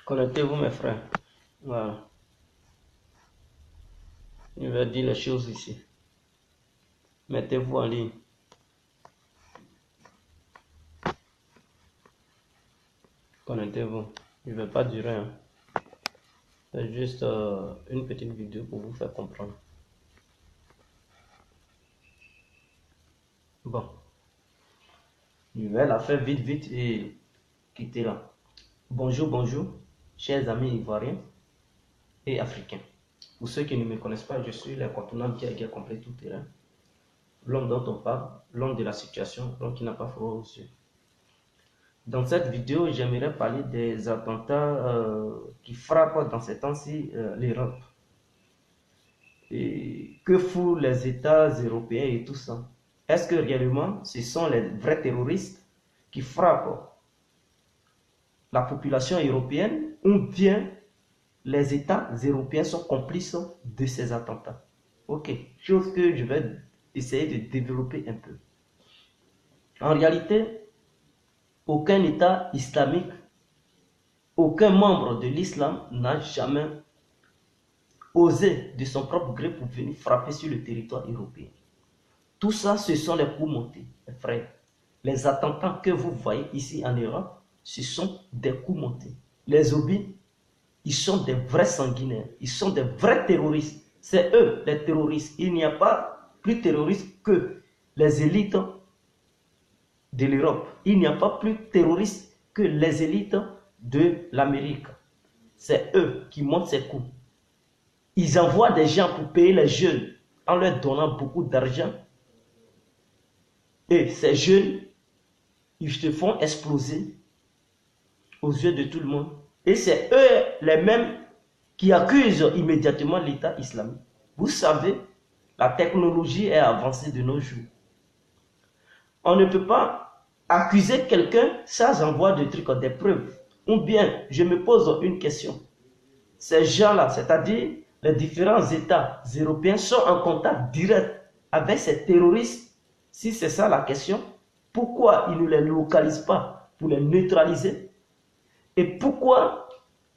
Connectez-vous, mes frères. Voilà. Je vais dire les choses ici. Mettez-vous en ligne. Connectez-vous. Je ne vais pas durer. Hein. C'est juste une petite vidéo pour vous faire comprendre. Bon. Je vais la faire vite et quitter là. Bonjour, chers amis ivoiriens et africains. Pour ceux qui ne me connaissent pas, je suis l'incontournable qui a compris tout terrain. L'homme dont on parle, l'homme de la situation, l'homme qui n'a pas froid aux yeux. Dans cette vidéo, j'aimerais parler des attentats qui frappent dans ces temps-ci l'Europe. Et que font les États européens et tout ça? Est-ce que réellement ce sont les vrais terroristes qui frappent la population européenne ou bien les États européens sont complices de ces attentats? Ok, chose que je vais essayer de développer un peu. En réalité, aucun État islamique, aucun membre de l'islam n'a jamais osé de son propre gré pour venir frapper sur le territoire européen. Tout ça, ce sont les coups montés, mes frères. Les attentats que vous voyez ici en Europe, ce sont des coups montés. Les obis, ils sont des vrais sanguinaires, ils sont des vrais terroristes. C'est eux les terroristes. Il n'y a pas plus terroristes que les élites de l'Europe. Il n'y a pas plus terroristes que les élites de l'Amérique. C'est eux qui montent ces coups. Ils envoient des gens pour payer les jeunes en leur donnant beaucoup d'argent. Et ces jeunes, ils se font exploser aux yeux de tout le monde. Et c'est eux les mêmes qui accusent immédiatement l'État islamique. Vous savez, la technologie est avancée de nos jours. On ne peut pas accuser quelqu'un sans envoyer de trucs, des preuves. Ou bien, je me pose une question. Ces gens-là, c'est-à-dire les différents États européens, sont en contact direct avec ces terroristes. Si c'est ça la question, pourquoi ils ne les localisent pas pour les neutraliser? Et pourquoi,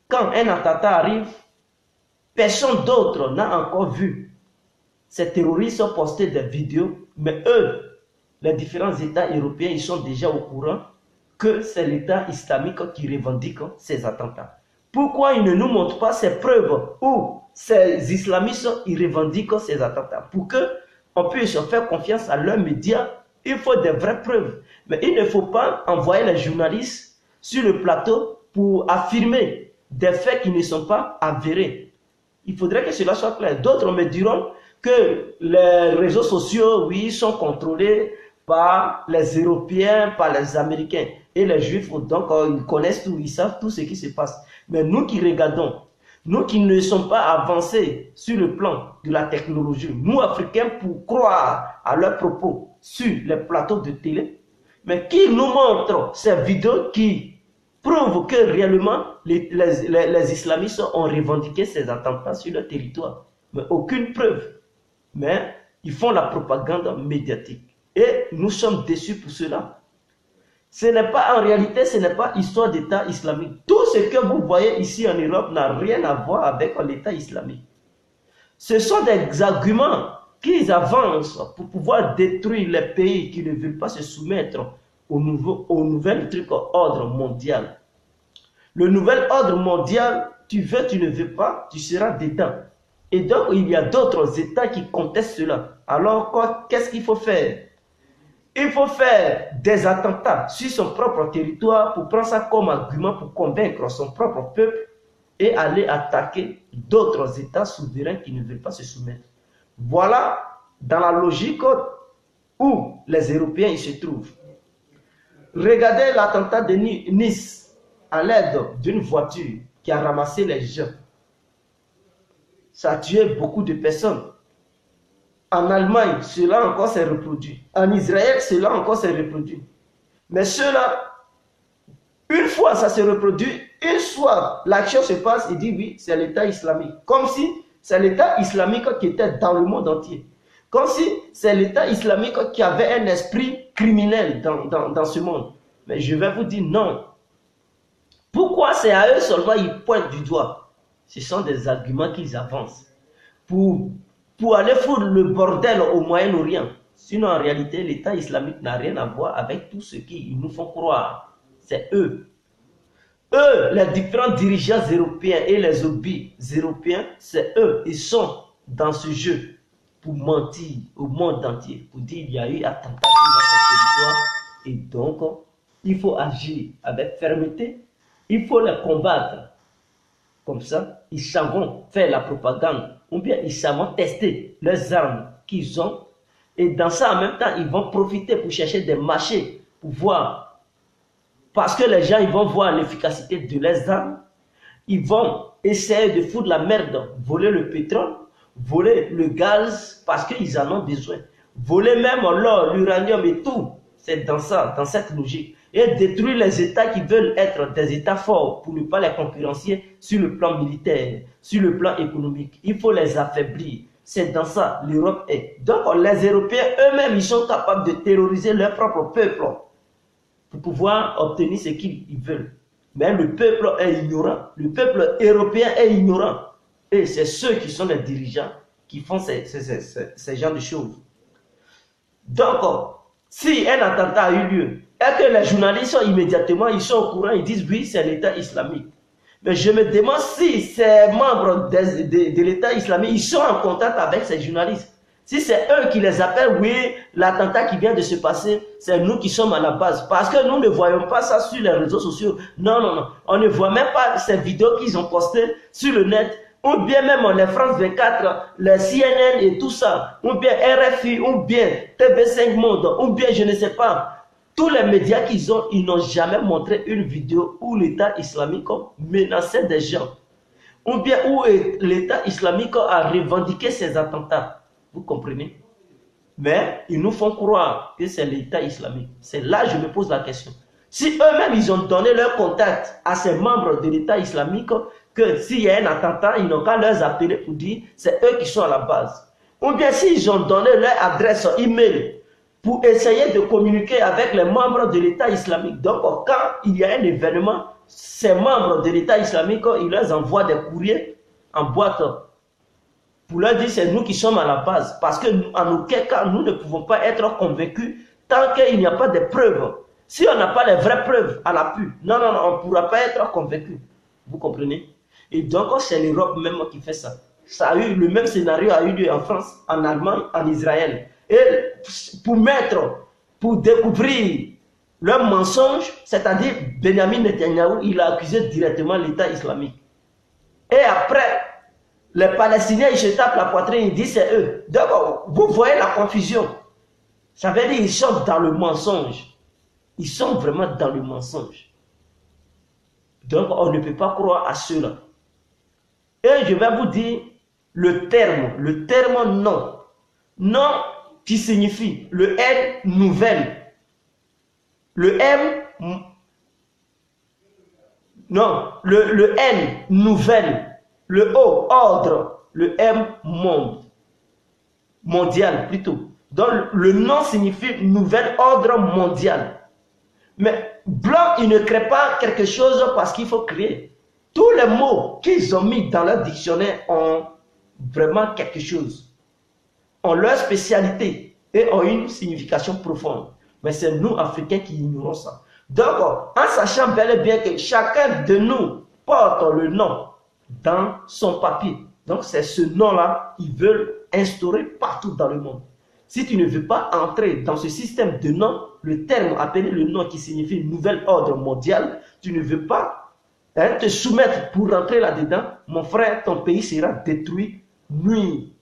quand un attentat arrive, personne d'autre n'a encore vu ces terroristes poster des vidéos, mais eux, les différents États européens, ils sont déjà au courant que c'est l'État islamique qui revendique ces attentats. Pourquoi ils ne nous montrent pas ces preuves où ces islamistes ils revendiquent ces attentats? Pour qu'on puisse faire confiance à leurs médias, il faut des vraies preuves. Mais il ne faut pas envoyer les journalistes sur le plateau pour affirmer des faits qui ne sont pas avérés. Il faudrait que cela soit clair. D'autres me diront que les réseaux sociaux, oui, sont contrôlés par les Européens, par les Américains. Et les Juifs, donc, ils connaissent tout, ils savent tout ce qui se passe. Mais nous qui regardons, nous qui ne sommes pas avancés sur le plan de la technologie, nous Africains, pour croire à leurs propos sur les plateaux de télé, mais qui nous montrent ces vidéos qui prouvent que réellement les islamistes ont revendiqué ces attentats sur leur territoire. Mais aucune preuve. Mais ils font la propagande médiatique. Et nous sommes déçus pour cela. Ce n'est pas, en réalité, ce n'est pas histoire d'État islamique. Tout ce que vous voyez ici en Europe n'a rien à voir avec l'État islamique. Ce sont des arguments qu'ils avancent pour pouvoir détruire les pays qui ne veulent pas se soumettre au nouvel ordre mondial. Le nouvel ordre mondial, tu veux, tu ne veux pas, tu seras dedans. Et donc, il y a d'autres États qui contestent cela. Alors, qu'est-ce qu'il faut faire? Il faut faire des attentats sur son propre territoire pour prendre ça comme argument pour convaincre son propre peuple et aller attaquer d'autres États souverains qui ne veulent pas se soumettre. Voilà dans la logique où les Européens ils se trouvent. Regardez l'attentat de Nice à l'aide d'une voiture qui a ramassé les gens. Ça a tué beaucoup de personnes. En Allemagne, cela encore s'est reproduit. En Israël, cela encore s'est reproduit. Mais cela, une fois ça se reproduit, une fois l'action se passe, il dit oui, c'est l'État islamique. Comme si c'est l'État islamique qui était dans le monde entier. Comme si c'est l'État islamique qui avait un esprit criminel dans ce monde. Mais je vais vous dire non. Pourquoi c'est à eux seulement ils pointent du doigt? Ce sont des arguments qu'ils avancent pour aller foutre le bordel au Moyen-Orient. Sinon, en réalité, l'État islamique n'a rien à voir avec tout ce qu'ils nous font croire. C'est eux. Eux, les différents dirigeants européens et les hobbies européens, c'est eux. Ils sont dans ce jeu pour mentir au monde entier, pour dire qu'il y a eu attentat sur notre territoire. Et donc, il faut agir avec fermeté. Il faut les combattre. Comme ça, ils sauront faire la propagande. Ou bien ils sauront tester les armes qu'ils ont. Et dans ça, en même temps, ils vont profiter pour chercher des marchés, pour voir. Parce que les gens, ils vont voir l'efficacité de leurs armes. Ils vont essayer de foutre la merde, voler le pétrole, voler le gaz, parce qu'ils en ont besoin. Voler même l'or, l'uranium et tout. C'est dans ça, dans cette logique. Et détruire les États qui veulent être des États forts pour ne pas les concurrencer sur le plan militaire, sur le plan économique. Il faut les affaiblir. C'est dans ça l'Europe est. Donc les Européens eux-mêmes, ils sont capables de terroriser leur propre peuple pour pouvoir obtenir ce qu'ils veulent. Mais le peuple est ignorant. Le peuple européen est ignorant. Et c'est ceux qui sont les dirigeants qui font ces genres de choses. Donc, si un attentat a eu lieu, et que les journalistes sont immédiatement, ils sont au courant, ils disent oui, c'est l'État islamique. Mais je me demande si ces membres de l'État islamique, ils sont en contact avec ces journalistes. Si c'est eux qui les appellent, oui, l'attentat qui vient de se passer, c'est nous qui sommes à la base. Parce que nous ne voyons pas ça sur les réseaux sociaux. Non, non, non. On ne voit même pas ces vidéos qu'ils ont postées sur le net. Ou bien même les France 24, les CNN et tout ça. Ou bien RFI, ou bien TV5 Monde, ou bien je ne sais pas. Tous les médias qu'ils ont, ils n'ont jamais montré une vidéo où l'État islamique menaçait des gens. Ou bien où l'État islamique a revendiqué ces attentats. Vous comprenez? Mais ils nous font croire que c'est l'État islamique. C'est là que je me pose la question. Si eux-mêmes, ils ont donné leur contact à ces membres de l'État islamique, que s'il y a un attentat, ils n'ont qu'à leur appeler pour dire c'est eux qui sont à la base. Ou bien s'ils ont donné leur adresse email pour essayer de communiquer avec les membres de l'État islamique. Donc, quand il y a un événement, ces membres de l'État islamique, ils leur envoient des courriers en boîte pour leur dire c'est nous qui sommes à la base. Parce qu'en aucun cas, nous ne pouvons pas être convaincus tant qu'il n'y a pas de preuves. Si on n'a pas les vraies preuves à l'appui, non, non, non, on ne pourra pas être convaincu. Vous comprenez? Et donc, c'est l'Europe même qui fait ça. Ça a eu, le même scénario a eu lieu en France, en Allemagne, en Israël. Et pour découvrir leur mensonge, c'est-à-dire Benjamin Netanyahu, il a accusé directement l'État islamique. Et après, les Palestiniens, ils se tapent la poitrine, ils disent c'est eux. Donc, vous voyez la confusion. Ça veut dire qu'ils sont dans le mensonge. Ils sont vraiment dans le mensonge. Donc, on ne peut pas croire à cela. Et je vais vous dire le terme non. Non qui signifie le N nouvelle. Le M, non, le N nouvelle. Le O ordre. Le M monde. Mondial plutôt. Donc le non signifie nouvel ordre mondial. Mais blanc, il ne crée pas quelque chose parce qu'il faut créer. Tous les mots qu'ils ont mis dans leur dictionnaire ont vraiment quelque chose. Ont leur spécialité et ont une signification profonde. Mais c'est nous, Africains, qui ignorons ça. Donc, en sachant bel et bien que chacun de nous porte le nom dans son papier. Donc, c'est ce nom-là qu'ils veulent instaurer partout dans le monde. Si tu ne veux pas entrer dans ce système de nom, le terme appelé le nom qui signifie nouvel ordre mondial, tu ne veux pas te soumettre pour rentrer là-dedans, mon frère, ton pays sera détruit, nuit.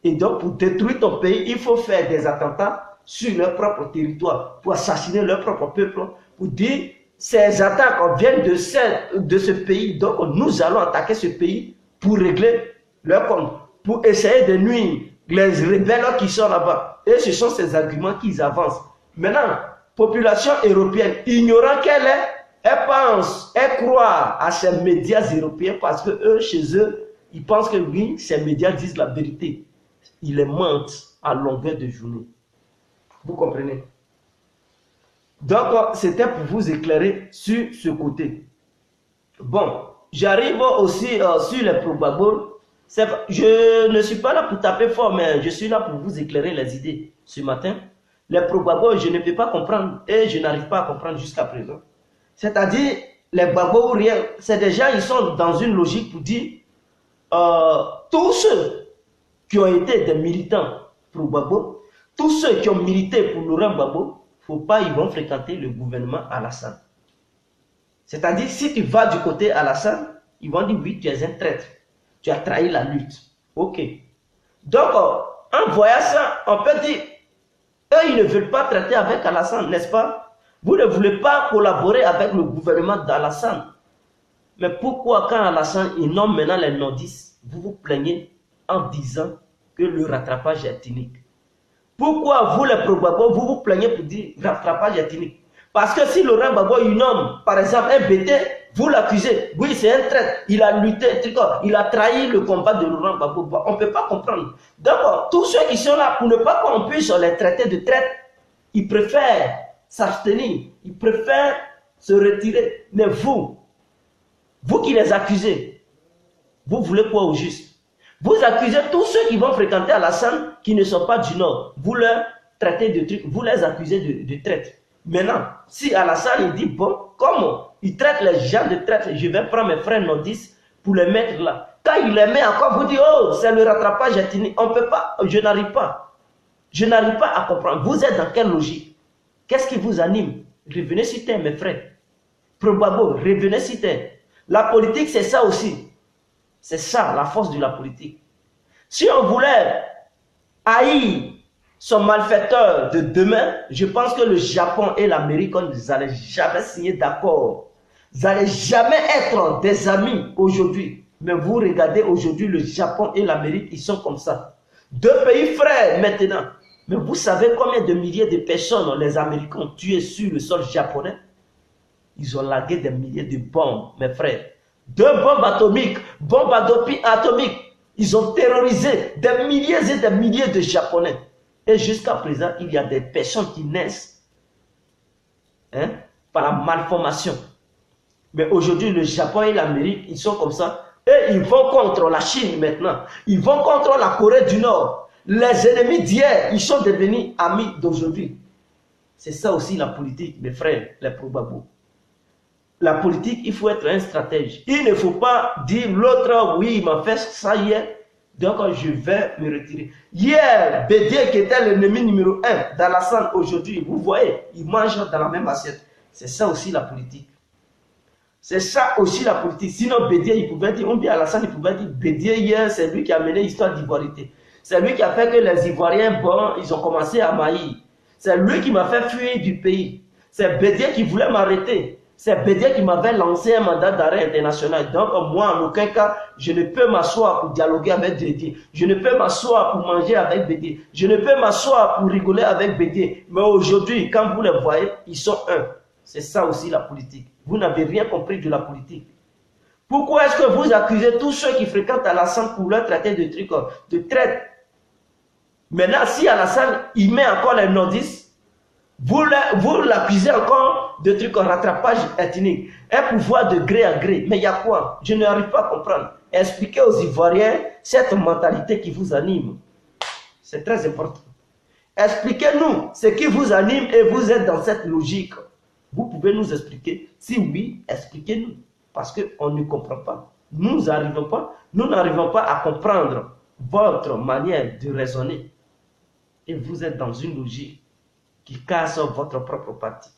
Et donc, pour détruire ton pays, il faut faire des attentats sur leur propre territoire, pour assassiner leur propre peuple, pour dire, ces attaques viennent de ce pays, donc nous allons attaquer ce pays pour régler leur compte, pour essayer de nuire les rebelles qui sont là-bas. Et ce sont ces arguments qu'ils avancent. Maintenant, population européenne, ignorant qu'elle est, elle pense, elle croit à ces médias européens parce que eux, chez eux, ils pensent que oui, ces médias disent la vérité. Ils les mentent à longueur de journée. Vous comprenez? Donc, c'était pour vous éclairer sur ce côté. Bon, j'arrive aussi sur les probables. Je ne suis pas là pour taper fort, mais je suis là pour vous éclairer les idées ce matin. Les probables, je ne peux pas comprendre et je n'arrive pas à comprendre jusqu'à présent. C'est-à-dire, les babos ou rien, c'est des gens, ils sont dans une logique pour dire tous ceux qui ont été des militants pour Gbagbo, tous ceux qui ont milité pour Laurent Gbagbo, faut pas, ils vont fréquenter le gouvernement Alassane. C'est-à-dire, si tu vas du côté Alassane, ils vont dire oui, tu es un traître, tu as trahi la lutte. Ok. Donc, en voyant ça, on peut dire, eux, ils ne veulent pas traiter avec Alassane, n'est-ce pas? Vous ne voulez pas collaborer avec le gouvernement d'Alassane. Mais pourquoi quand Alassane il nomme maintenant les nordistes, vous vous plaignez en disant que le rattrapage est ethnique? Pourquoi vous les pro-Gbagbo, vous vous plaignez pour dire rattrapage ethnique? Parce que si Laurent Gbagbo il nomme par exemple un BT, vous l'accusez, oui c'est un traître, il a lutté, il a trahi le combat de Laurent Gbagbo. On ne peut pas comprendre. Donc tous ceux qui sont là pour ne pas qu'on puisse les traiter de traître, ils préfèrent s'abstenir, ils préfèrent se retirer. Mais vous qui les accusez, vous voulez quoi au juste? Vous accusez tous ceux qui vont fréquenter Alassane qui ne sont pas du Nord. Vous leur traitez de trucs, vous les accusez de traite. Maintenant, si Alassane il dit, bon, comment il traite les gens de traite, je vais prendre mes frères nordistes pour les mettre là. Quand il les met encore, vous dites, oh, c'est le rattrapage ethnique. On ne peut pas, je n'arrive pas. Je n'arrive pas à comprendre. Vous êtes dans quelle logique? Qu'est-ce qui vous anime? Revenez sur terre, mes frères. Probablement, revenez sur terre. La politique, c'est ça aussi. C'est ça, la force de la politique. Si on voulait haïr son malfaiteur de demain, je pense que le Japon et l'Amérique n'allaient jamais signer d'accord. Ils n'allaient jamais être des amis aujourd'hui. Mais vous regardez aujourd'hui, le Japon et l'Amérique, ils sont comme ça. Deux pays frères maintenant. Mais vous savez combien de milliers de personnes les Américains ont tué sur le sol japonais? Ils ont largué des milliers de bombes, mes frères. 2 bombes atomiques, bombes atomiques. Ils ont terrorisé des milliers et des milliers de Japonais. Et jusqu'à présent, il y a des personnes qui naissent par la malformation. Mais aujourd'hui, le Japon et l'Amérique, ils sont comme ça. Et ils vont contre la Chine maintenant. Ils vont contre la Corée du Nord. Les ennemis d'hier, ils sont devenus amis d'aujourd'hui. C'est ça aussi la politique, mes frères, les probabos. La politique, il faut être un stratège. Il ne faut pas dire l'autre, oui, il m'a fait ça hier, donc je vais me retirer. Hier, Bédier, qui était l'ennemi numéro 1 d'Alassane, aujourd'hui, vous voyez, il mange dans la même assiette. C'est ça aussi la politique. C'est ça aussi la politique. Sinon, Bédier, il pouvait dire, on dit Alassane, il pouvait dire, Bédier, hier, c'est lui qui a mené l'histoire d'Ivoirité. C'est lui qui a fait que les Ivoiriens, bon, ils ont commencé à maïr. C'est lui qui m'a fait fuir du pays. C'est Bédier qui voulait m'arrêter. C'est Bédier qui m'avait lancé un mandat d'arrêt international. Donc, moi, en aucun cas, je ne peux m'asseoir pour dialoguer avec Bédier. Je ne peux m'asseoir pour manger avec Bédier. Je ne peux m'asseoir pour rigoler avec Bédier. Mais aujourd'hui, quand vous les voyez, ils sont un. C'est ça aussi la politique. Vous n'avez rien compris de la politique. Pourquoi est-ce que vous accusez tous ceux qui fréquentent Alassane pour leur traiter de trucs, de traite? Maintenant, si Alassane, il met encore les nordistes, vous l'accusez encore de trucs en rattrapage ethnique, un pouvoir de gré à gré. Mais il y a quoi? Je n'arrive pas à comprendre. Expliquez aux Ivoiriens cette mentalité qui vous anime. C'est très important. Expliquez-nous ce qui vous anime et vous êtes dans cette logique. Vous pouvez nous expliquer? Si oui, expliquez-nous. Parce qu'on ne comprend pas. Nous n'arrivons pas à comprendre votre manière de raisonner. Et vous êtes dans une logique qui casse votre propre parti.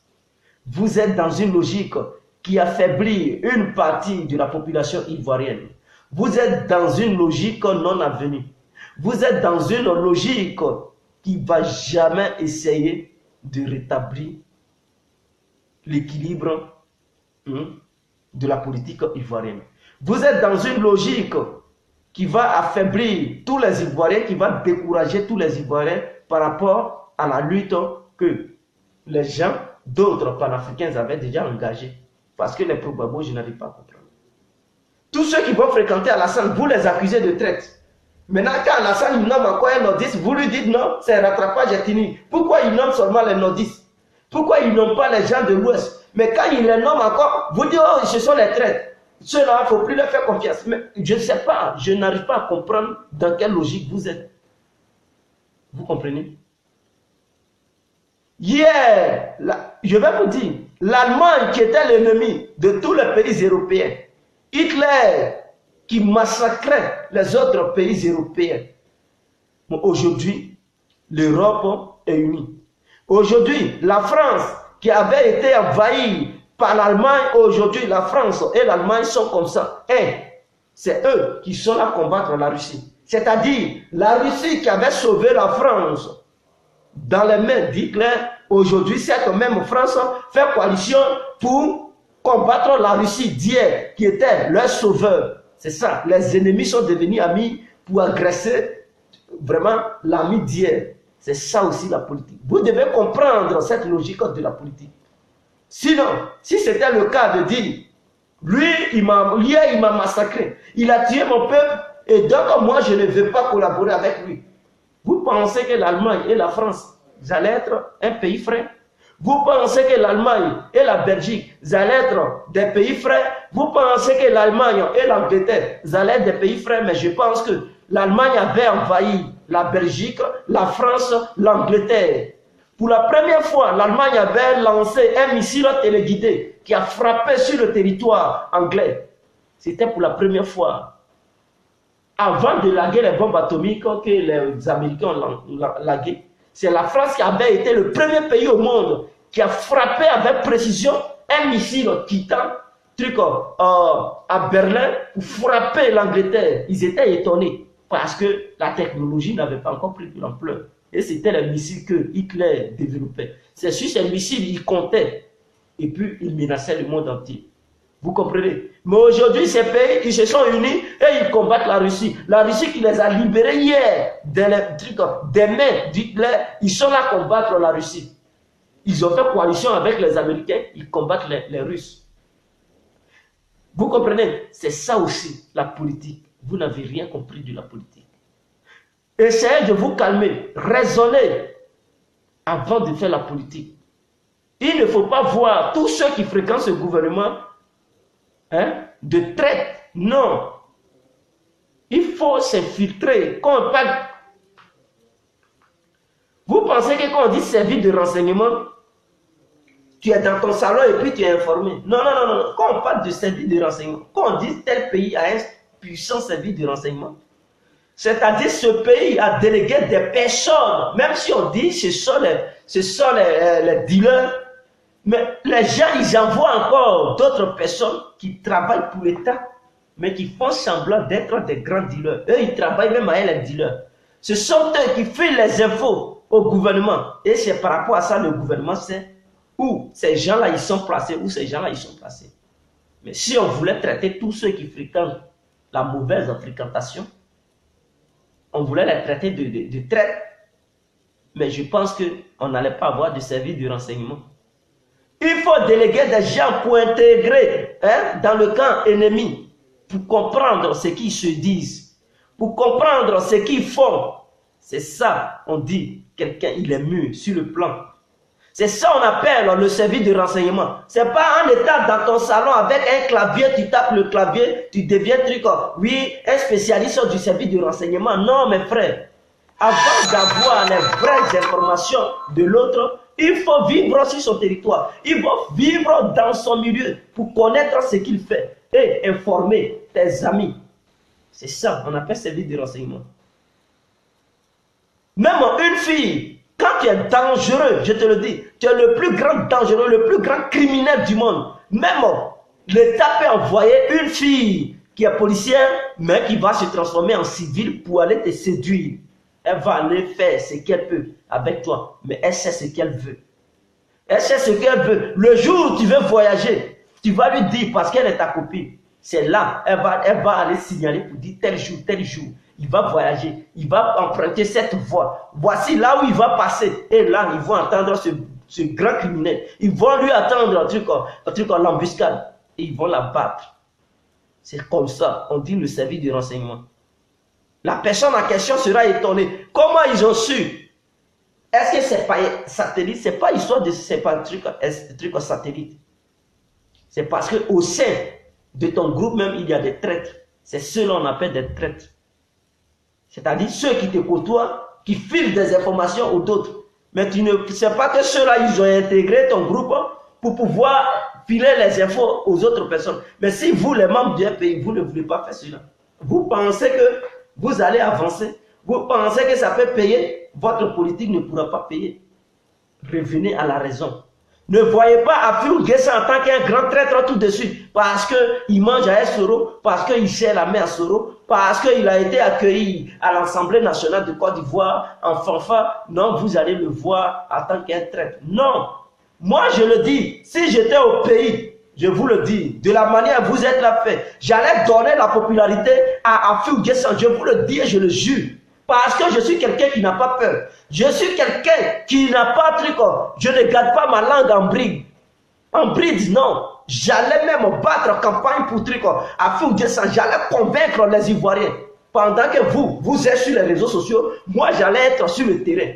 Vous êtes dans une logique qui affaiblit une partie de la population ivoirienne. Vous êtes dans une logique non avenue. Vous êtes dans une logique qui ne va jamais essayer de rétablir l'équilibre de la politique ivoirienne. Vous êtes dans une logique qui va affaiblir tous les Ivoiriens, qui va décourager tous les Ivoiriens par rapport à la lutte que les gens, d'autres panafricains avaient déjà engagés. Parce que les probabos, je n'arrive pas à comprendre. Tous ceux qui vont fréquenter Alassane, vous les accusez de traite. Maintenant, quand Alassane il nomme encore un nordiste, vous lui dites non, c'est un rattrapage ethnique. Pourquoi il nomme seulement les nordistes? Pourquoi il nomme pas les gens de l'Ouest? Mais quand il les nomme encore, vous dites oh, ce sont les traites. Ceux-là, il ne faut plus leur faire confiance. Mais je ne sais pas, je n'arrive pas à comprendre dans quelle logique vous êtes. Vous comprenez? Hier, je vais vous dire, l'Allemagne qui était l'ennemi de tous les pays européens, Hitler qui massacrait les autres pays européens. Aujourd'hui, l'Europe est unie. Aujourd'hui, la France qui avait été envahie par l'Allemagne, aujourd'hui, la France et l'Allemagne sont comme ça. Et c'est eux qui sont là combattre la Russie. C'est-à-dire, la Russie qui avait sauvé la France dans les mains d'Hitler, aujourd'hui, cette même France fait coalition pour combattre la Russie d'hier, qui était leur sauveur. C'est ça, les ennemis sont devenus amis pour agresser vraiment l'ami d'hier. C'est ça aussi la politique. Vous devez comprendre cette logique de la politique. Sinon, si c'était le cas de dire, lui, il m'a massacré, il a tué mon peuple, et donc moi, je ne veux pas collaborer avec lui. Vous pensez que l'Allemagne et la France allaient être un pays frère? Vous pensez que l'Allemagne et la Belgique allaient être des pays frères? Vous pensez que l'Allemagne et l'Angleterre allaient être des pays frères? Mais je pense que l'Allemagne avait envahi la Belgique, la France, l'Angleterre. Pour la première fois, l'Allemagne avait lancé un missile téléguidé qui a frappé sur le territoire anglais. C'était pour la première fois. Avant de laguer les bombes atomiques que les Américains ont laguées, c'est la France qui avait été le premier pays au monde qui a frappé avec précision un missile Titan à Berlin pour frapper l'Angleterre. Ils étaient étonnés parce que la technologie n'avait pas encore pris de l'ampleur. Et c'était les missiles que Hitler développait. C'est sur ces missiles, il comptait. Et puis, il menaçait le monde entier. Vous comprenez? Mais aujourd'hui, ces pays, ils se sont unis et ils combattent la Russie. La Russie qui les a libérés hier des mains d'Hitler, ils sont là à combattre la Russie. Ils ont fait coalition avec les Américains, ils combattent les Russes. Vous comprenez? C'est ça aussi, la politique. Vous n'avez rien compris de la politique. Essayez de vous calmer, raisonnez avant de faire la politique. Il ne faut pas voir tous ceux qui fréquentent ce gouvernement de traite. Non. Il faut s'infiltrer. Quand on parle... Vous pensez que quand on dit service de renseignement, tu es dans ton salon et puis tu es informé. Non, non, non, non. Quand on parle de service de renseignement, quand on dit tel pays a un puissant service de renseignement, c'est-à-dire ce pays a délégué des personnes, même si on dit ce sont les dealers, mais les gens, ils envoient encore d'autres personnes qui travaillent pour l'État, mais qui font semblant d'être des grands dealers. Eux, ils travaillent même avec les dealers. Ce sont eux qui font les infos au gouvernement. Et c'est par rapport à ça, le gouvernement sait où ces gens-là, ils sont placés, où ces gens-là, ils sont placés. Mais si on voulait traiter tous ceux qui fréquentent la mauvaise fréquentation, on voulait les traiter de traite, mais je pense qu'on n'allait pas avoir de service de renseignement. Il faut déléguer des gens pour intégrer dans le camp ennemi, pour comprendre ce qu'ils se disent, pour comprendre ce qu'ils font. C'est ça, on dit, quelqu'un, il est mûr sur le plan. C'est ça on appelle le service de renseignement. C'est pas un état dans ton salon avec un clavier, tu tapes le clavier, tu deviens oui, un spécialiste du service de renseignement. Non, mes frères. Avant d'avoir les vraies informations de l'autre, il faut vivre sur son territoire. Il faut vivre dans son milieu pour connaître ce qu'il fait et informer tes amis. C'est ça, on appelle service de renseignement. Même une fille, quand tu es dangereux, je te le dis, tu es le plus grand dangereux, le plus grand criminel du monde. Même l'État peut envoyer une fille qui est policière, mais qui va se transformer en civil pour aller te séduire. Elle va aller faire ce qu'elle peut avec toi, mais elle sait ce qu'elle veut. Elle sait ce qu'elle veut. Le jour où tu veux voyager, tu vas lui dire, parce qu'elle est ta copine, c'est là, elle va aller signaler pour dire tel jour, il va voyager, il va emprunter cette voie. Voici là où il va passer. Et là, ils vont entendre ce grand criminel. Ils vont lui attendre un truc en l'embuscade. Et ils vont la battre. C'est comme ça, on dit le service de renseignement. La personne en question sera étonnée. Comment ils ont su? Est-ce que c'est pas satellite? C'est pas histoire de... C'est pas un truc satellite. C'est parce qu'au sein de ton groupe même, il y a des traîtres. C'est ceux-là qu'on appelle des traîtres. C'est-à-dire ceux qui te côtoient, qui filent des informations aux autres. Mais tu ne sais pas que ceux-là, ils ont intégré ton groupe pour pouvoir filer les infos aux autres personnes. Mais si vous, les membres d'un pays, vous ne voulez pas faire cela, vous pensez que vous allez avancer, vous pensez que ça peut payer, votre politique ne pourra pas payer. Revenez à la raison. Ne voyez pas Afil Guessa en tant qu'un grand traître tout de suite, parce qu'il mange à Soro, parce qu'il serre la main à Soro, parce qu'il a été accueilli à l'Assemblée nationale de Côte d'Ivoire en fanfare. Non, vous allez le voir en tant qu'un traître. Non. Moi, je le dis, si j'étais au pays, je vous le dis, de la manière dont vous êtes là fait, j'allais donner la popularité à Afil Guessa. Je vous le dis et je le jure. Parce que je suis quelqu'un qui n'a pas peur. Je suis quelqu'un qui n'a pas de truc. Je ne garde pas ma langue en bride. En bride, non. J'allais même battre en campagne pour truc. Afil Guessa, j'allais convaincre les Ivoiriens. Pendant que vous êtes sur les réseaux sociaux, moi j'allais être sur le terrain.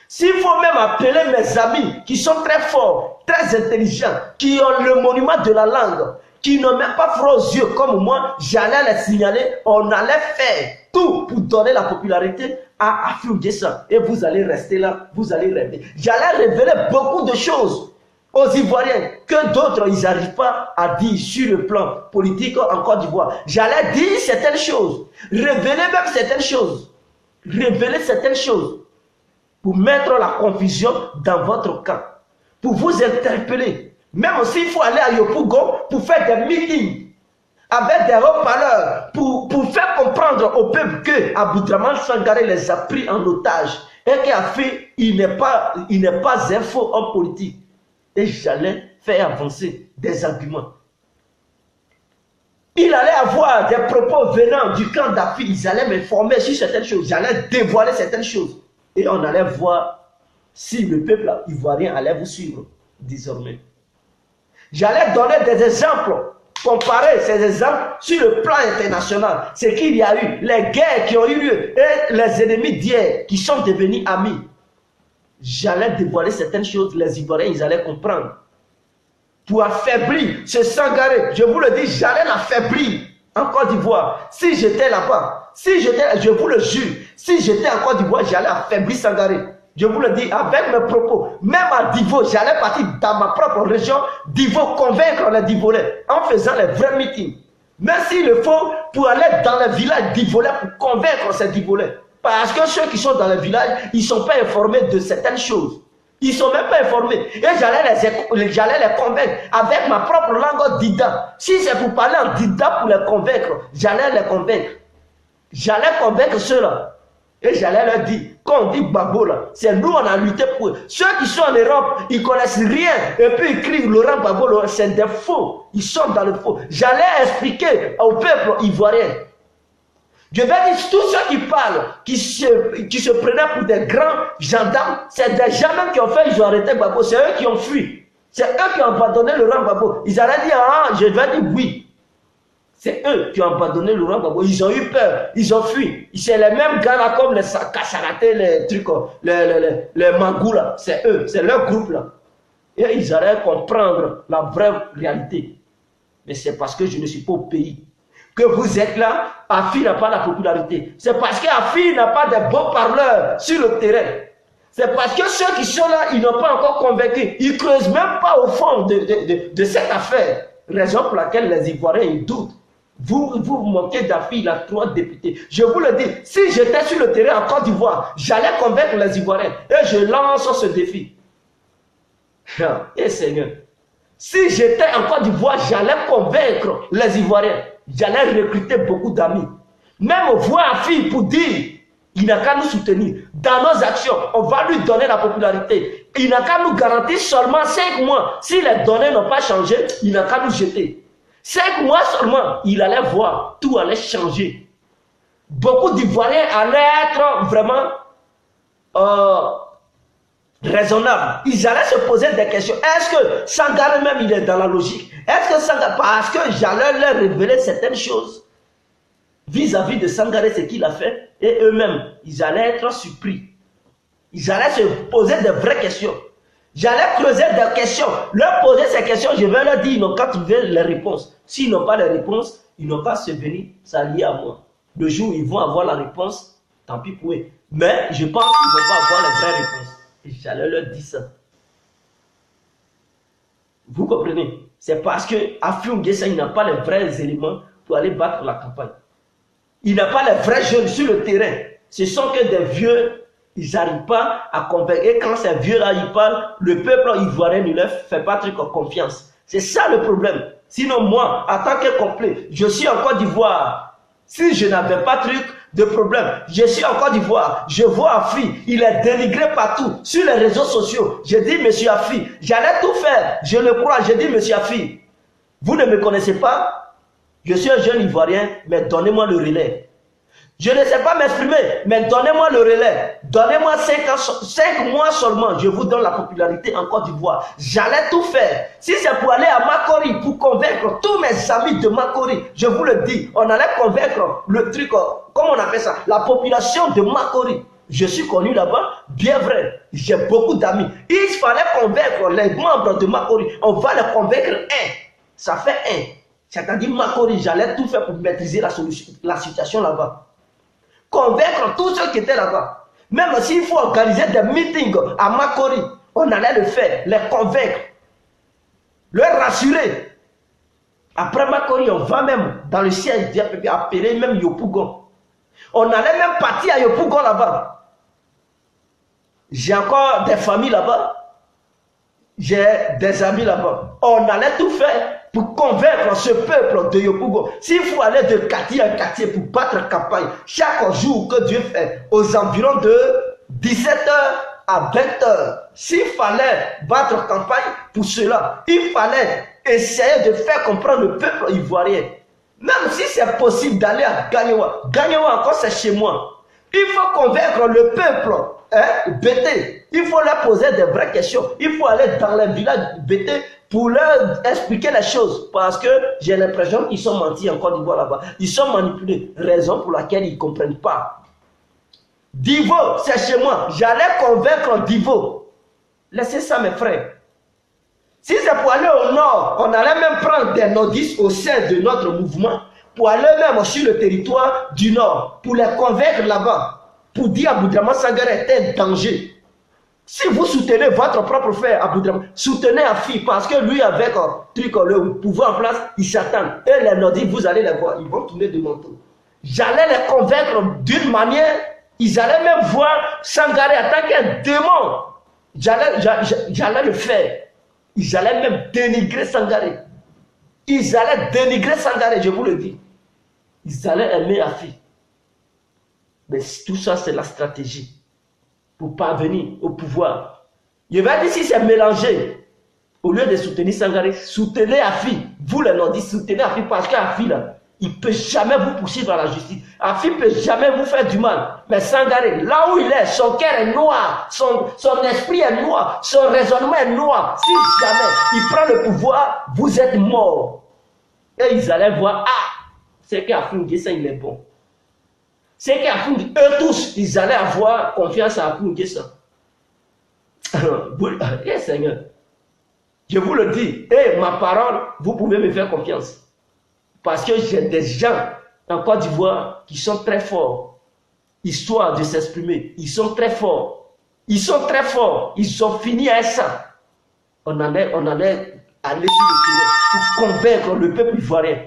S'il faut même appeler mes amis qui sont très forts, très intelligents, qui ont le monument de la langue, qui n'ont même pas froid aux yeux comme moi, j'allais les signaler, on allait faire tout pour donner la popularité à Afil Guessa. Et vous allez rester là, vous allez rêver. J'allais révéler beaucoup de choses aux Ivoiriens que d'autres, ils n'arrivent pas à dire sur le plan politique en Côte d'Ivoire. J'allais dire certaines choses, révéler même certaines choses, révéler certaines choses pour mettre la confusion dans votre camp, pour vous interpeller. Même s'il faut aller à Yopougon pour faire des meetings avec des haut-parleurs pour faire comprendre au peuple que Aboudraman Sangaré les a pris en otage et qu'Afil, il n'est pas un faux homme politique. Et j'allais faire avancer des arguments. Il allait avoir des propos venant du camp d'Afil, ils allaient m'informer sur certaines choses, j'allais dévoiler certaines choses. Et on allait voir si le peuple ivoirien allait vous suivre désormais. J'allais donner des exemples, comparer ces exemples sur le plan international. Ce qu'il y a eu, les guerres qui ont eu lieu et les ennemis d'hier qui sont devenus amis. J'allais dévoiler certaines choses, les Ivoiriens, ils allaient comprendre. Pour affaiblir ce Sangaré, je vous le dis, j'allais l'affaiblir en Côte d'Ivoire. Si j'étais là-bas, je vous le jure, si j'étais en Côte d'Ivoire, j'allais affaiblir Sangaré. Je vous le dis, avec mes propos, même à Divo, j'allais partir dans ma propre région, Divo, convaincre les Divolais en faisant les vrais meetings. Mais s'il le faut, pour aller dans les villages Divolais pour convaincre ces Divolais. Parce que ceux qui sont dans les villages, ils ne sont pas informés de certaines choses. Ils ne sont même pas informés. Et j'allais les convaincre avec ma propre langue Dida. Si c'est pour parler en Dida pour les convaincre, j'allais les convaincre. J'allais convaincre ceux-là. Et j'allais leur dire, quand on dit Gbagbo là, c'est nous on a lutté pour eux. Ceux qui sont en Europe, ils ne connaissent rien. Et puis ils crient Laurent Gbagbo, c'est des faux. Ils sont dans le faux. J'allais expliquer au peuple ivoirien. Je vais dire, tous ceux qui parlent, qui se prenaient pour des grands gendarmes, c'est des gens même qui ont fait, ils ont arrêté Gbagbo. C'est eux qui ont fui. C'est eux qui ont abandonné Laurent Gbagbo. Ils allaient dire, ah, je vais dire oui. C'est eux qui ont abandonné Laurent Gbagbo. Ils ont eu peur, ils ont fui. C'est les mêmes gars là comme les Kassaraté, les trucs, les Mangou là. C'est eux, c'est leur groupe là. Et ils allaient comprendre la vraie réalité. Mais c'est parce que je ne suis pas au pays que vous êtes là. Afil n'a pas la popularité. C'est parce qu'Afil n'a pas de bons parleurs sur le terrain. C'est parce que ceux qui sont là, ils n'ont pas encore convaincu. Ils ne creusent même pas au fond de cette affaire. Raison pour laquelle les Ivoiriens ils doutent. Vous moquez d'Afil, il a 3 députés. Je vous le dis, si j'étais sur le terrain en Côte d'Ivoire, j'allais convaincre les Ivoiriens. Et je lance ce défi. Et Seigneur, si j'étais en Côte d'Ivoire, j'allais convaincre les Ivoiriens. J'allais recruter beaucoup d'amis. Même voir Afil pour dire, il n'a qu'à nous soutenir. Dans nos actions, on va lui donner la popularité. Il n'a qu'à nous garantir seulement 5 mois. Si les données n'ont pas changé, il n'a qu'à nous jeter. 5 mois seulement, il allait voir, tout allait changer. Beaucoup d'Ivoiriens allaient être vraiment raisonnables. Ils allaient se poser des questions. Est-ce que Sangaré même, il est dans la logique? Est-ce que Sangaré, parce que j'allais leur révéler certaines choses vis-à-vis de Sangaré, ce qu'il a fait, et eux-mêmes, ils allaient être surpris. Ils allaient se poser de vraies questions. J'allais creuser des questions, leur poser ces questions, je vais leur dire, ils n'ont qu'à trouver les réponses. S'ils n'ont pas les réponses, ils n'ont qu'à se venir s'allier à moi. Le jour où ils vont avoir la réponse, tant pis pour eux. Mais je pense qu'ils ne vont pas avoir les vraies réponses. Et j'allais leur dire ça. Vous comprenez? C'est parce que Affi N'Guessan, il n'a pas les vrais éléments pour aller battre la campagne. Il n'a pas les vrais jeunes sur le terrain. Ce sont que des vieux, ils n'arrivent pas à convaincre. Et quand ces vieux-là, ils parlent, le peuple ivoirien ne leur fait pas truc en confiance. C'est ça le problème. Sinon, moi, en tant que complet, je suis en Côte d'Ivoire. Si je n'avais pas truc de problème, je suis en Côte d'Ivoire, je vois Affi, il est dénigré partout, sur les réseaux sociaux. Je dis, monsieur Affi, j'allais tout faire, je le crois, je dis, monsieur Affi, vous ne me connaissez pas, je suis un jeune Ivoirien, mais donnez-moi le relais. Je ne sais pas m'exprimer, mais donnez-moi le relais. Donnez-moi 5 mois seulement, je vous donne la popularité en Côte d'Ivoire. J'allais tout faire. Si c'est pour aller à Makori, pour convaincre tous mes amis de Makori, je vous le dis, on allait convaincre le truc, comment on appelle ça, la population de Makori. Je suis connu là-bas, bien vrai, j'ai beaucoup d'amis. Il fallait convaincre les membres de Makori, on va les convaincre ça fait C'est-à-dire Makori, j'allais tout faire pour maîtriser la situation là-bas. Convaincre tous ceux qui étaient là-bas. Même s'il faut organiser des meetings à Makori, on allait le faire, les convaincre, leur rassurer. Après Makori, on va même dans le siège appeler même Yopougon. On allait même partir à Yopougon là-bas. J'ai encore des familles là-bas. J'ai des amis là-bas. On allait tout faire pour convaincre ce peuple de Yopougon. S'il faut aller de quartier en quartier pour battre campagne, chaque jour que Dieu fait, aux environs de 17h à 20h, s'il fallait battre campagne pour cela, il fallait essayer de faire comprendre le peuple ivoirien. Même si c'est possible d'aller à Gagnoua, Gagnoua encore c'est chez moi. Il faut convaincre le peuple Bété. Il faut leur poser des vraies questions. Il faut aller dans les villages Bété pour leur expliquer les choses. Parce que j'ai l'impression qu'ils sont mentis en Côte d'Ivoire là-bas. Ils sont manipulés. Raison pour laquelle ils ne comprennent pas. Divo, c'est chez moi. J'allais convaincre Divo. Laissez ça mes frères. Si c'est pour aller au nord, on allait même prendre des nordistes au sein de notre mouvement pour aller même sur le territoire du nord, pour les convaincre là-bas, pour dire à Aboudraman Sangaré est un danger. Si vous soutenez votre propre frère Aboudraman, soutenez Affi parce que lui avec le pouvoir en place, il s'attend. Et les nordistes, vous allez les voir, ils vont tourner de manteau. J'allais les convaincre d'une manière, ils allaient même voir Sangaré en tant qu'un démon. J'allais le faire. Ils allaient même dénigrer Sangaré. Ils allaient dénigrer Sangaré, je vous le dis. Ils allaient aimer Affi. Mais tout ça, c'est la stratégie pour parvenir au pouvoir. Je vais dire si c'est mélangé. Au lieu de soutenir Sangaré, soutenez Affi. Vous les nordistes, soutenez Affi parce qu'Affi, là, il ne peut jamais vous poursuivre à la justice. Affi ne peut jamais vous faire du mal. Mais Sangaré, là où il est, son cœur est noir, son esprit est noir, son raisonnement est noir. Si jamais il prend le pouvoir, vous êtes mort. Et ils allaient voir, c'est qu'Affi N'Guessan, il est bon. C'est qu'Affi, eux tous, ils allaient avoir confiance à Affi N'Guessan. Seigneur, je vous le dis, ma parole, vous pouvez me faire confiance. Parce que j'ai des gens en Côte d'Ivoire qui sont très forts. Histoire de s'exprimer. Ils sont très forts. Ils sont très forts. Ils ont fini à ça. On allait aller sur le terrain pour convaincre le peuple ivoirien.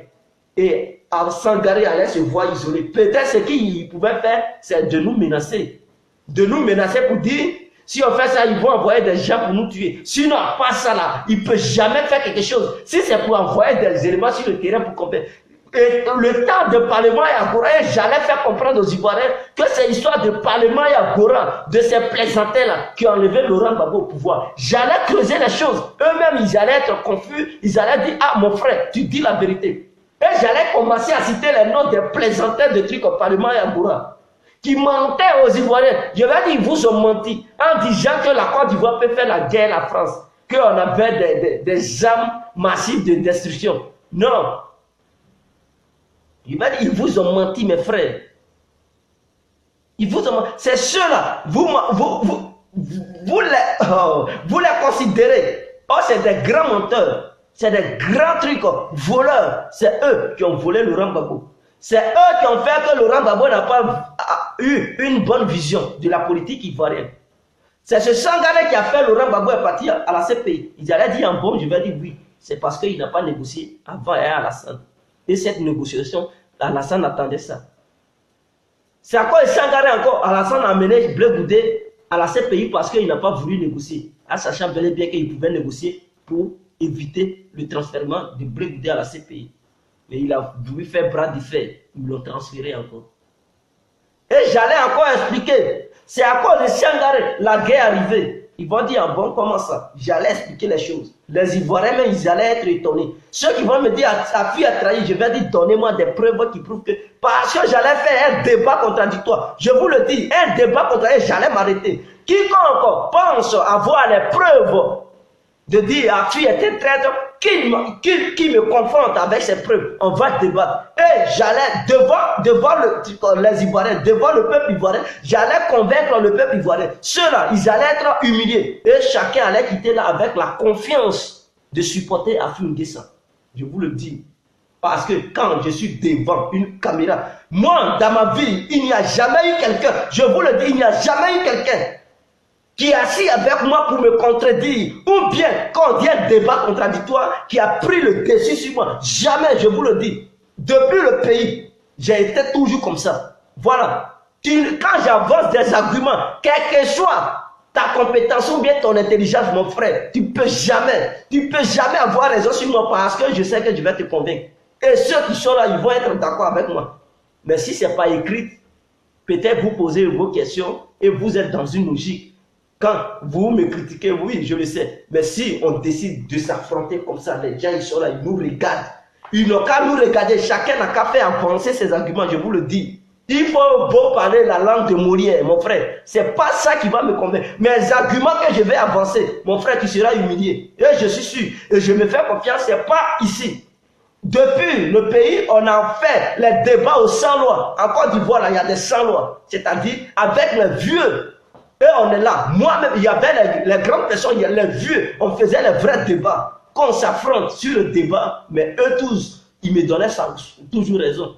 Et Sangaré allait se voir isolé. Peut-être ce qu'il pouvait faire, c'est de nous menacer. De nous menacer pour dire, si on fait ça, ils vont envoyer des gens pour nous tuer. Sinon, pas ça là, il ne peut jamais faire quelque chose. Si c'est pour envoyer des éléments sur le terrain pour convaincre. Et le temps de Parlement et Agora, j'allais faire comprendre aux Ivoiriens que c'est l'histoire de Parlement et Agora, de ces plaisantins-là qui ont enlevé Laurent Gbagbo au pouvoir. J'allais creuser les choses. Eux-mêmes, ils allaient être confus. Ils allaient dire, mon frère, tu dis la vérité. Et j'allais commencer à citer les noms des plaisantins de trucs au Parlement et Agora qui mentaient aux Ivoiriens. Je vais dire, ils vous ont menti en disant que la Côte d'Ivoire peut faire la guerre à la France, qu'on avait des armes massives de destruction. Non. Je vais dire, ils vous ont menti, mes frères. Ils vous ont menti. C'est ceux-là. vous les considérez. Oh, c'est des grands menteurs. C'est des grands trucs, voleurs. C'est eux qui ont volé Laurent Gbagbo. C'est eux qui ont fait que Laurent Gbagbo n'a pas eu une bonne vision de la politique ivoirienne. C'est ce Sangaré qui a fait Laurent Gbagbo est parti à la CPI. Ils allaient dire en bon, je vais dire oui. C'est parce qu'il n'a pas négocié avant Alassane. Et cette négociation, Alassane attendait ça. C'est à cause de Sangaré encore. Alassane a amené Blé Goudé à la CPI parce qu'il n'a pas voulu négocier. En sachant bel et bien qu'il pouvait négocier pour éviter le transfert de Blé Goudé à la CPI. Mais il a voulu faire bras de fer. Ils l'ont transféré encore. Et j'allais encore expliquer. C'est à cause de Sangaré, la guerre est arrivée. Ils vont dire, bon, comment ça? J'allais expliquer les choses. Les Ivoiriens, même, ils allaient être étonnés. Ceux qui vont me dire, ta fille a trahi, je vais dire, donnez-moi des preuves qui prouvent que... Parce que j'allais faire un débat contradictoire. Je vous le dis, un débat contradictoire, j'allais m'arrêter. Quiconque pense avoir les preuves de dire, la fille était traître, qui me confronte avec ces preuves, on va débattre. Et j'allais devant les Ivoiriens, devant le peuple ivoirien, j'allais convaincre le peuple ivoirien. Ceux-là, ils allaient être humiliés. Et chacun allait quitter là avec la confiance de supporter Affi N'Guessan. Je vous le dis. Parce que quand je suis devant une caméra, moi, dans ma vie, il n'y a jamais eu quelqu'un, je vous le dis, il n'y a jamais eu quelqu'un qui est assis avec moi pour me contredire, ou bien quand il y a un débat contradictoire qui a pris le dessus sur moi. Jamais, je vous le dis. Depuis le pays, j'ai été toujours comme ça. Voilà. Quand j'avance des arguments, quel que soit ta compétence ou bien ton intelligence, mon frère, tu peux jamais avoir raison sur moi parce que je sais que je vais te convaincre. Et ceux qui sont là, ils vont être d'accord avec moi. Mais si ce n'est pas écrit, peut-être vous posez vos questions et vous êtes dans une logique. Quand vous me critiquez, oui, je le sais. Mais si on décide de s'affronter comme ça, les gens, ils sont là, ils nous regardent. Ils n'ont qu'à nous regarder. Chacun n'a qu'à faire avancer ses arguments, je vous le dis. Il faut beau parler la langue de Molière, mon frère. C'est pas ça qui va me convaincre. Mes arguments que je vais avancer, mon frère, tu seras humilié. Et je suis sûr. Et je me fais confiance, c'est pas ici. Depuis le pays, on a fait les débats aux 100 lois. En Côte d'Ivoire, là, il y a des 100 lois. C'est-à-dire avec les vieux. Et on est là. Moi-même, il y avait les grandes personnes, il y a les vieux. On faisait les vrais débats. Quand on s'affronte sur le débat, mais eux tous, ils me donnaient ça, toujours raison.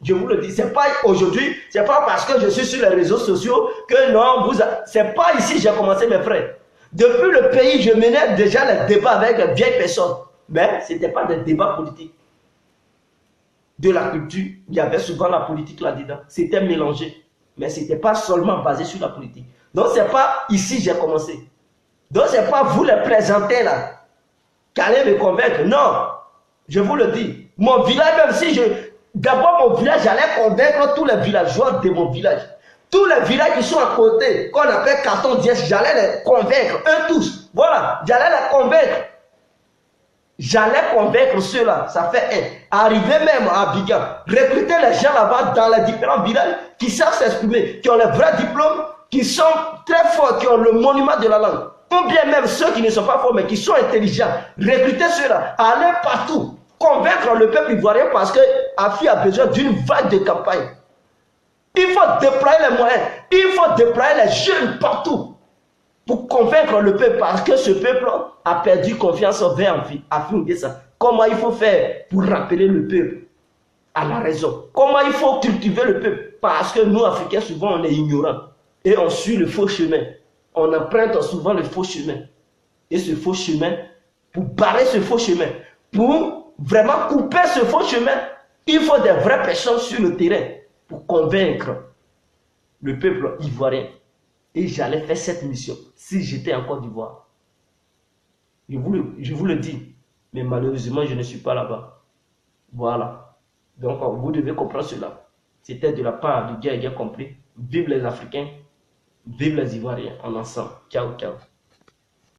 Je vous le dis, c'est pas aujourd'hui, c'est pas parce que je suis sur les réseaux sociaux que non, c'est pas ici que j'ai commencé, mes frères. Depuis le pays, je menais déjà les débats avec les vieilles personnes. Mais ce n'était pas des débats politiques. De la culture, il y avait souvent la politique là-dedans. C'était mélangé. Mais ce n'était pas seulement basé sur la politique. Donc, ce n'est pas ici que j'ai commencé. Donc, ce n'est pas vous les présenter là qui allez me convaincre. Non, je vous le dis. Mon village, même si d'abord, mon village, j'allais convaincre tous les villageois de mon village. Tous les villages qui sont à côté, qu'on appelle Canton Diès, j'allais les convaincre. Eux tous. Voilà, j'allais les convaincre. J'allais convaincre ceux-là, ça fait un. Arriver même à Abidjan, recruter les gens là-bas dans les différents villages qui savent s'exprimer, qui ont les vrais diplômes, qui sont très forts, qui ont le monument de la langue. Ou bien même ceux qui ne sont pas forts, mais qui sont intelligents. Recruter ceux-là, aller partout, convaincre le peuple ivoirien parce que Affi a besoin d'une vague de campagne. Il faut déployer les moyens, il faut déployer les jeunes partout. Pour convaincre le peuple, parce que ce peuple a perdu confiance envers Affi N'Guessan. Comment il faut faire pour rappeler le peuple à la raison? Comment il faut cultiver le peuple? Parce que nous, Africains, souvent, on est ignorants. Et on suit le faux chemin. On emprunte souvent le faux chemin. Et ce faux chemin, pour barrer ce faux chemin, pour vraiment couper ce faux chemin, il faut des vraies personnes sur le terrain pour convaincre le peuple ivoirien. Et j'allais faire cette mission si j'étais en Côte d'Ivoire. Je vous le dis. Mais malheureusement, je ne suis pas là-bas. Voilà. Donc, vous devez comprendre cela. C'était de la part du gars compris. Vive les Africains. Vive les Ivoiriens. En ensemble. Ciao, ciao.